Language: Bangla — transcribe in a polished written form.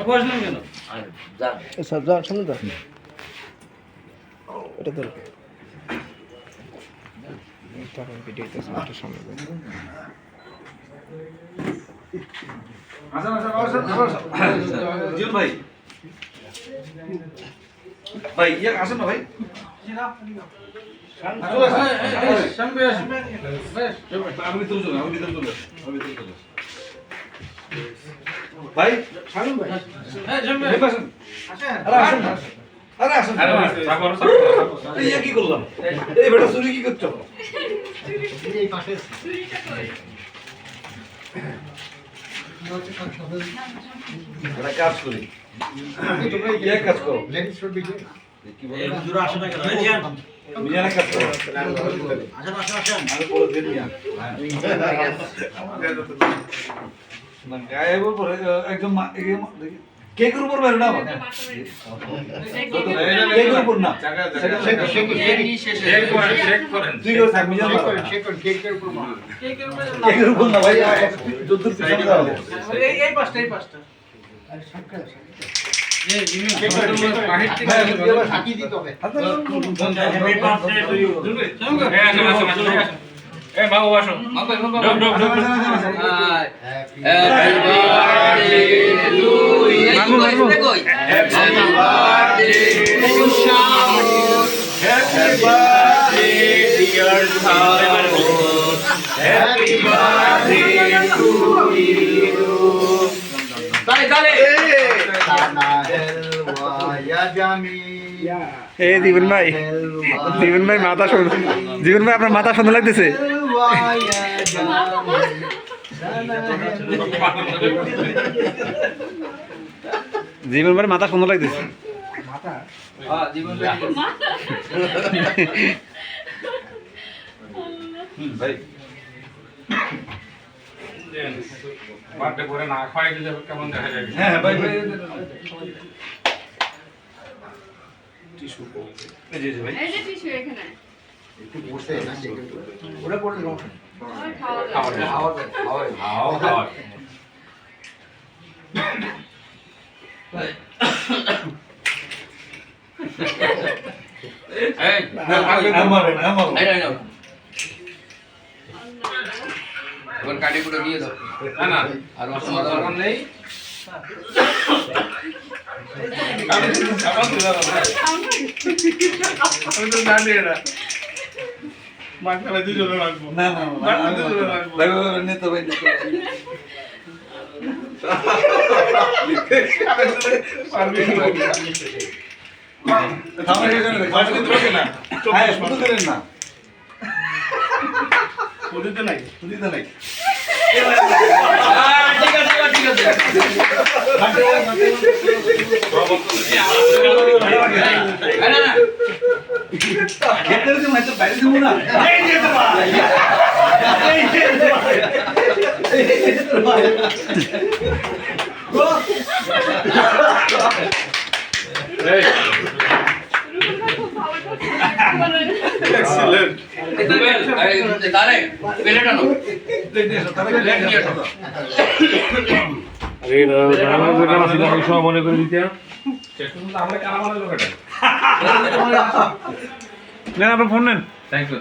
বসলাম কেন? সব যান সামনে যান এটা ধরো তখন ভিডিওতে একটু সামনে যান জিউল ভাই ভাই ইয়া আসেন না ভাই আমি ভিতরে চলে ভাই সামনে ভাই আসেন আরে আসেন এই কি করলাম এই বেটা চুরি কি করছো এই পাশে একটা কাজ করি তোমরা কি কাজ করো লেডিস রোড বিজে কি বলে দূর আসে না কেন জিয়ান মিয়ানা কাজ করো আসেন আমি বলে দেন মিয়া না গায়ে বল পরে একদম দেখি কেকের উপর বের না কেকের উপর না শেক করেন তুই করে থাক মিজান শেক করেন কেকের উপর না ভাই যত পিছনে যাও এই পাঁচটা আরে সরকার এই জিমি শেক করে বাহির থেকে সাকি দিতে হবে এই পাঁচটা তুই শুনবে আসেন এই বাবু আসো ডব happy birthday to you happy birthday to Sham happy birthday dear Sham happy birthday to you তালে ইয়া জামি এই জীবন ভাই মাথা শুন জীবন ভাই আপনার মাথা সুন্দর লাগতেছে জীবন ভাই মাথা সুন্দর লাগতেছে ভাই বাড়তে পরে না খাই দিলে কেমন দেখা যায় হ্যাঁ ভাই ভাই টিস্যু এই যে ভাই এই যে টিস্যু এখানে একটু বসে না ওটা পড়ে নাও খাওয়া এই আমার এবার কাটি পুরো নিয়ে দাও না না আর অসুবিধা নেই না না ভাই নেতো ভাই নেতো Excellent. Dale, peleta no. আরে রানা যেটা ছিল আমি সব মনে করে দিতে আমরা কারা মানে লোকটা নেন আপনার ফোন নেন Thank you.